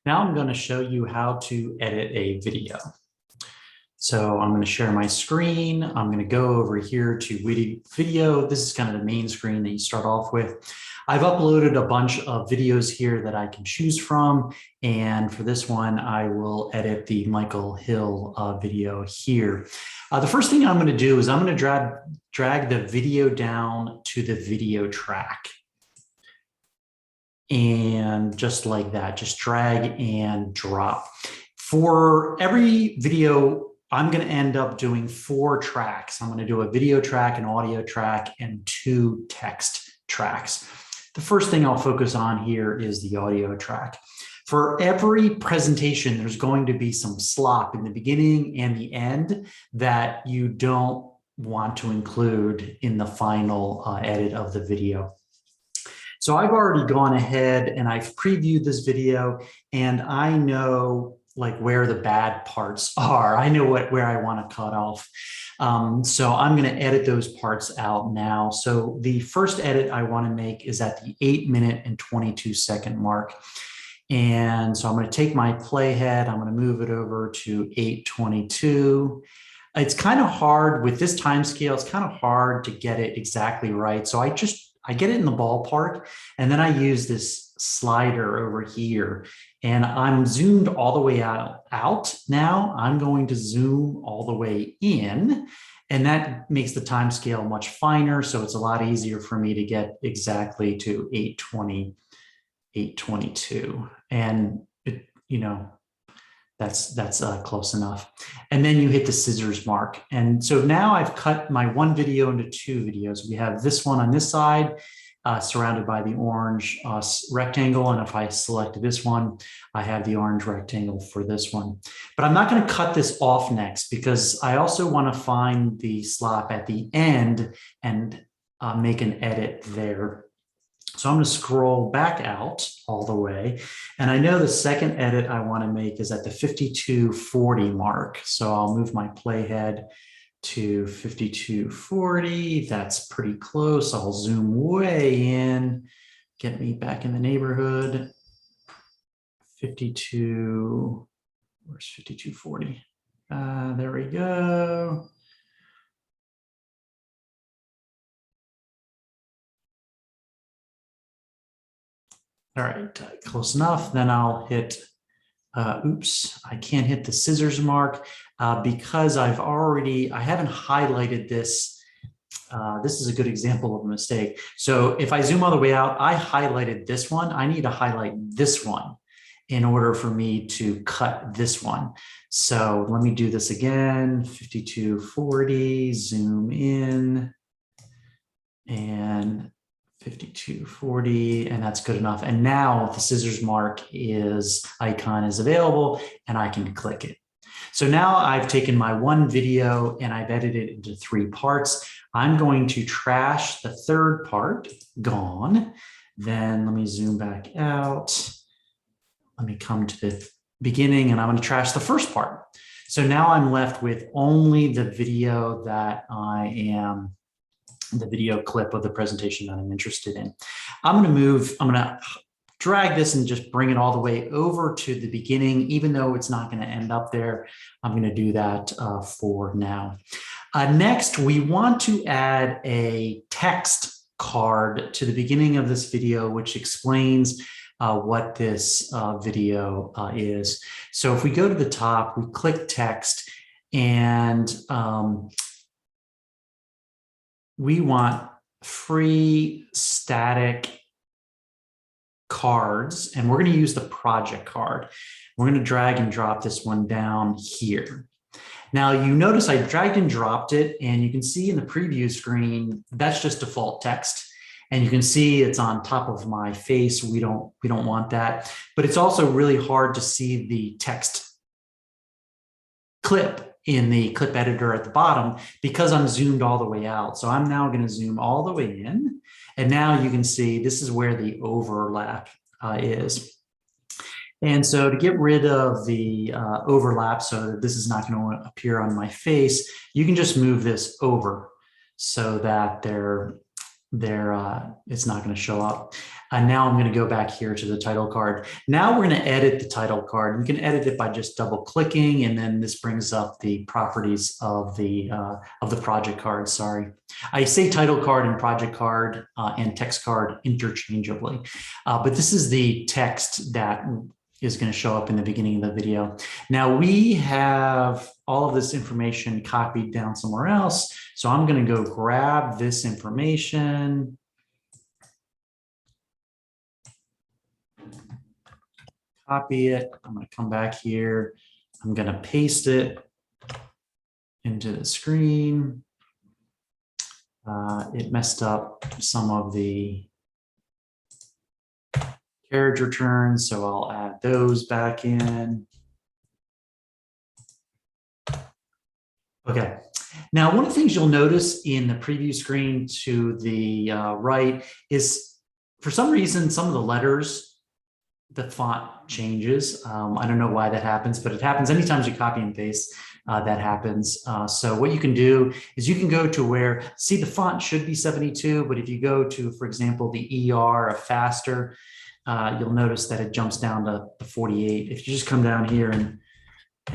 Now I'm going to show you how to edit a video. So I'm going to share my screen. I'm going to go over here to WeVideo. This is kind of the main screen that you start off with. I've uploaded a bunch of videos here that I can choose from. And for this one, I will edit the Michael Hill video here. The first thing I'm going to do is I'm going to drag the video down to the video track. And just like that, just drag and drop. For every video, I'm going to end up doing 4 tracks. I'm going to do a video track, an audio track, and 2 text tracks. The first thing I'll focus on here is the audio track. For every presentation, there's going to be some slop in the beginning and the end that you don't want to include in the final edit of the video. So I've already gone ahead and I've previewed this video, and I know like where the bad parts are. I know where I want to cut off. So I'm going to edit those parts out now. So the first edit I want to make is at the 8-minute and 22-second mark. And so I'm going to take my playhead, I'm going to move it over to 8:22. It's kind of hard with this time scale. It's kind of hard to get it exactly right. So I get it in the ballpark, and then I use this slider over here, and I'm zoomed all the way out. Now I'm going to zoom all the way in, and that makes the time scale much finer. So it's a lot easier for me to get exactly to 8:20, 8:22. And it, that's close enough. And then you hit the scissors mark. And so now I've cut my one video into 2 videos. We have this one on this side, surrounded by the orange rectangle. And if I select this one, I have the orange rectangle for this one. But I'm not going to cut this off next, because I also want to find the slop at the end and make an edit there. So I'm going to scroll back out all the way. And I know the second edit I want to make is at the 52:40 mark. So I'll move my playhead to 52:40. That's pretty close. I'll zoom way in, get me back in the neighborhood. 52, where's 52:40? There we go. All right, close enough. Then I'll hit, oops, I can't hit the scissors mark because I haven't highlighted this. This is a good example of a mistake. So if I zoom all the way out, I highlighted this one. I need to highlight this one in order for me to cut this one. So let me do this again, 52:40, zoom in, and 52:40, and that's good enough. And now the scissors mark icon is available, and I can click it. So now I've taken my one video and I've edited it into 3 parts. I'm going to trash the 3rd part, gone. Then let me zoom back out. Let me come to the beginning, and I'm going to trash the 1st part. So now I'm left with only the video the video clip of the presentation that I'm interested in. I'm going to drag this and just bring it all the way over to the beginning, even though it's not going to end up there. I'm going to do that for now. Next, we want to add a text card to the beginning of this video, which explains what this video is. So if we go to the top, we click text, and we want free static cards, and we're going to use the project card. We're going to drag and drop this one down here. Now you notice I dragged and dropped it, and you can see in the preview screen, that's just default text. And you can see it's on top of my face. We don't want that, but it's also really hard to see the text clip in the clip editor at the bottom because I'm zoomed all the way out. So I'm now going to zoom all the way in. And now you can see this is where the overlap is. And so to get rid of the overlap so that this is not going to appear on my face, you can just move this over so that they're it's not going to show up. Now I'm going to go back here to the title card. Now we're going to edit the title card. You can edit it by just double clicking, and then this brings up the properties of the project card. Sorry, I say title card and project card and text card interchangeably, but this is the text that is going to show up in the beginning of the video. Now we have all of this information copied down somewhere else. So I'm going to go grab this information. Copy it. I'm going to come back here. I'm going to paste it into the screen. It messed up some of the carriage returns, so I'll add those back in. Okay. Now, one of the things you'll notice in the preview screen to the right is, for some reason, some of the letters, the font changes. I don't know why that happens, but it happens anytime you copy and paste. That happens. So what you can do is you can go to where, see, the font should be 72, but if you go to, for example, the ER, a faster, you'll notice that it jumps down to 48. If you just come down here and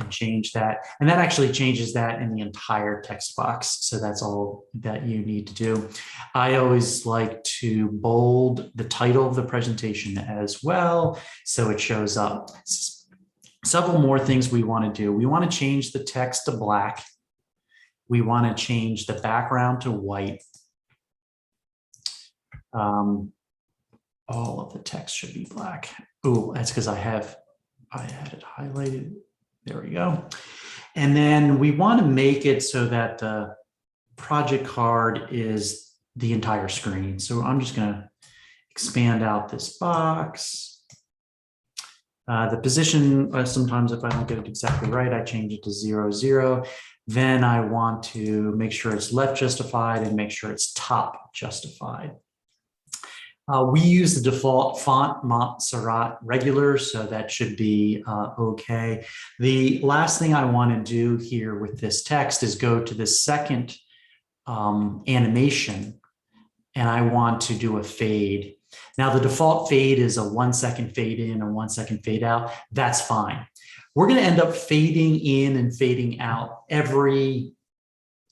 change that, and that actually changes that in the entire text box. So that's all that you need to do. I always like to bold the title of the presentation as well, so it shows up. Several more things we want to do. We want to change the text to black. We want to change the background to white. All of the text should be black. Oh, that's because I had it highlighted. There we go. And then we want to make it so that the project card is the entire screen. So I'm just going to expand out this box. The position, sometimes if I don't get it exactly right, I change it to 0, 0. Then I want to make sure it's left justified and make sure it's top justified. We use the default font Montserrat regular, so that should be okay. The last thing I want to do here with this text is go to the second animation, and I want to do a fade. Now, the default fade is a 1 second fade in or 1 second fade out. That's fine. We're going to end up fading in and fading out every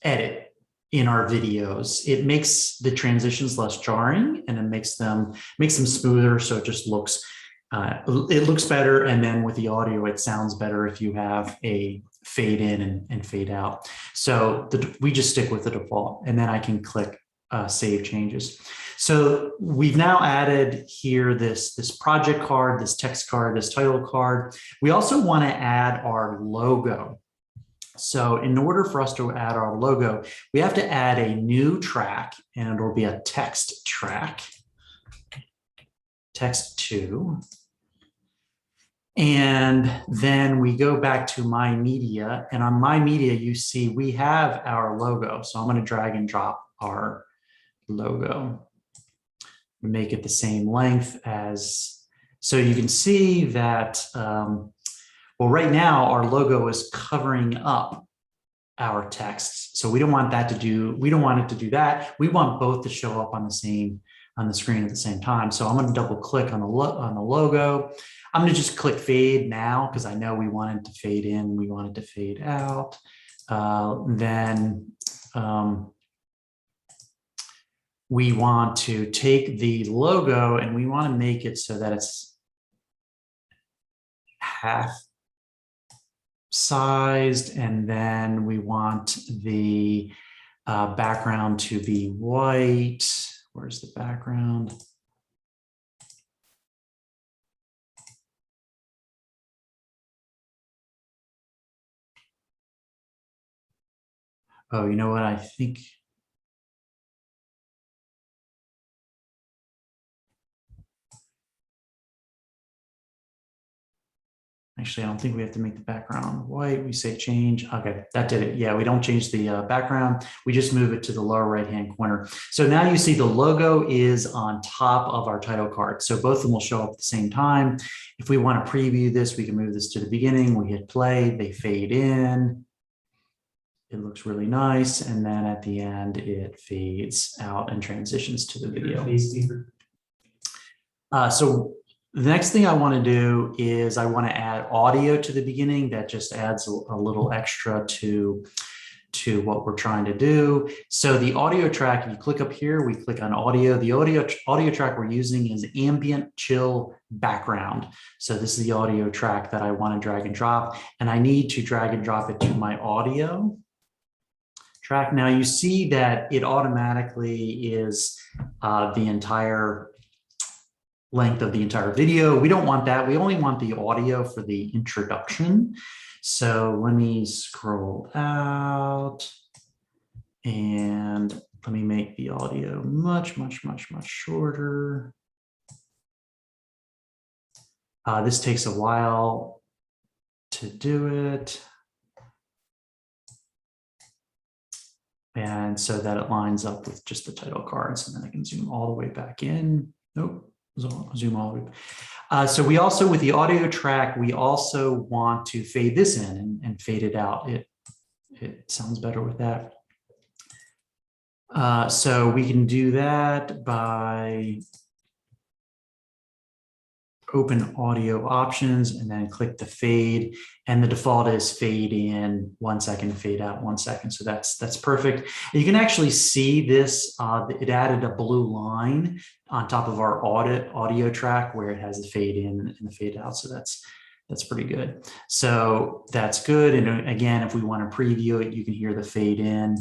edit in our videos. It makes the transitions less jarring, and it makes them smoother, so it just looks it looks better. And then with the audio, it sounds better if you have a fade in and fade out. So we just stick with the default, and then I can click save changes. So we've now added here this project card, this text card, this title card. We also want to add our logo. So in order for us to add our logo, we have to add a new track, and it'll be a text track, text 2. And then we go back to My Media, and on My Media, you see we have our logo. So I'm going to drag and drop our logo, make it the same length as, so you can see that, well, right now our logo is covering up our text. So we don't want that to do, we don't want it to do that. We want both to show up on the screen at the same time. So I'm going to double click on the logo. I'm going to just click fade now because I know we want it to fade in, we want it to fade out. We want to take the logo and we want to make it so that it's half sized, and then we want the background to be white. Where's the background? Oh, you know what? I think actually, I don't think we have to make the background white. We say change. Okay, that did it. Yeah, we don't change the background. We just move it to the lower right-hand corner. So now you see the logo is on top of our title card. So both of them will show up at the same time. If we want to preview this, we can move this to the beginning. We hit play, they fade in. it looks really nice. And then at the end, it fades out and transitions to the video. So the next thing I want to do is I want to add audio to the beginning. That just adds a little extra to what we're trying to do. So the audio track, if you click up here, we click on audio. The audio track we're using is ambient chill background. So this is the audio track that I want to drag and drop, and I need to drag and drop it to my audio track. Now you see that it automatically is the entire length of the entire video. We don't want that. We only want the audio for the introduction. So let me scroll out and let me make the audio much shorter. This takes a while to do it. And so that it lines up with just the title cards, and then I can zoom all the way back in. Nope, zoom all the way back. So we also, with the audio track, we also want to fade this in and fade it out. It sounds better with that. So we can do that by open audio options and then click the fade, and the default is fade in 1 second, fade out 1 second. So that's perfect. You can actually see this, it added a blue line on top of our audio track where it has the fade in and the fade out. So that's pretty good. So that's good. And again, if we want to preview it, you can hear the fade in.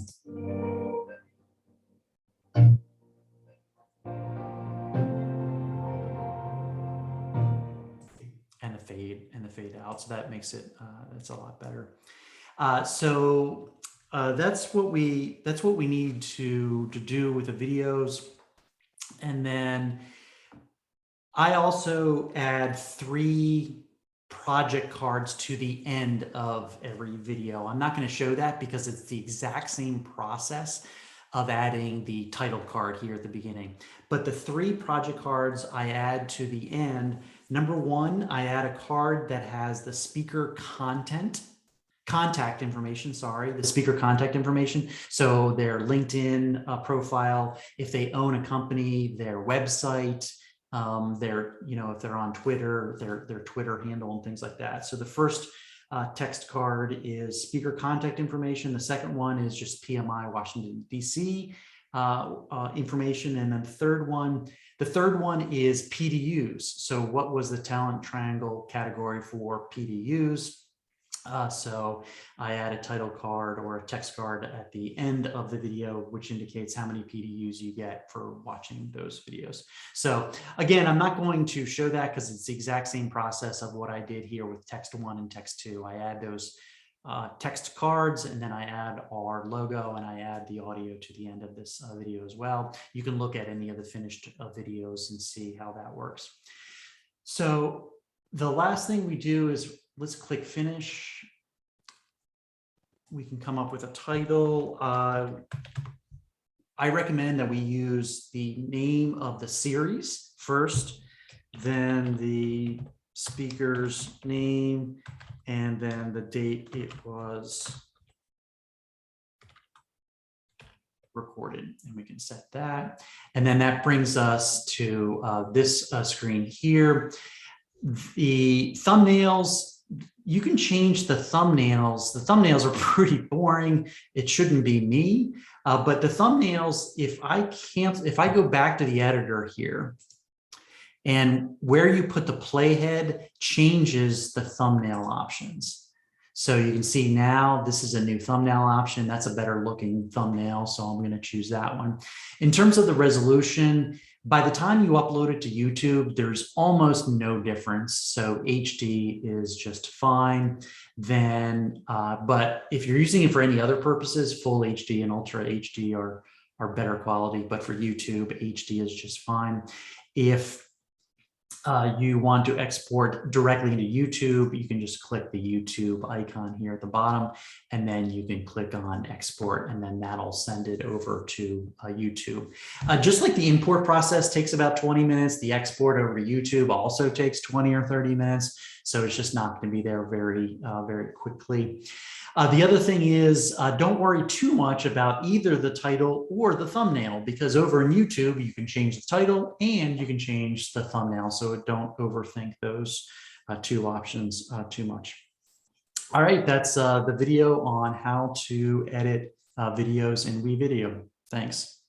And the fade out. So that makes it, that's a lot better. So that's what we need to do with the videos. And then I also add 3 project cards to the end of every video. I'm not going to show that because it's the exact same process of adding the title card here at the beginning. But the 3 project cards I add to the end. Number 1, I add a card that has the speaker contact information, the speaker contact information. So their LinkedIn profile, if they own a company, their website, if they're on Twitter, their Twitter handle and things like that. So the first text card is speaker contact information. The second one is just PMI Washington, DC information. And then the third one is PDUs. So what was the talent triangle category for PDUs? So I add a title card or a text card at the end of the video, which indicates how many PDUs you get for watching those videos. So again, I'm not going to show that because it's the exact same process of what I did here with text 1 and text 2. I add those text cards, and then I add our logo, and I add the audio to the end of this video as well. You can look at any of the finished videos and see how that works. So the last thing we do is let's click finish. We can come up with a title. I recommend that we use the name of the series first, then the speaker's name, and then the date it was recorded, and we can set that. And then that brings us to this screen here. The thumbnails, you can change the thumbnails. The thumbnails are pretty boring. It shouldn't be me, but the thumbnails, if I go back to the editor here, and where you put the playhead changes the thumbnail options. So you can see now this is a new thumbnail option. That's a better looking thumbnail. So I'm going to choose that one. In terms of the resolution, by the time you upload it to YouTube, there's almost no difference. So HD is just fine. Then, but if you're using it for any other purposes, full HD and ultra HD are better quality. But for YouTube, HD is just fine. If you want to export directly into YouTube, you can just click the YouTube icon here at the bottom, and then you can click on export, and then that'll send it over to YouTube. Just like the import process takes about 20 minutes, the export over to YouTube also takes 20 or 30 minutes. So it's just not going to be there very, very quickly. The other thing is, don't worry too much about either the title or the thumbnail, because over in YouTube, you can change the title and you can change the thumbnail. So don't overthink those two options too much. All right, that's the video on how to edit videos in WeVideo. Thanks.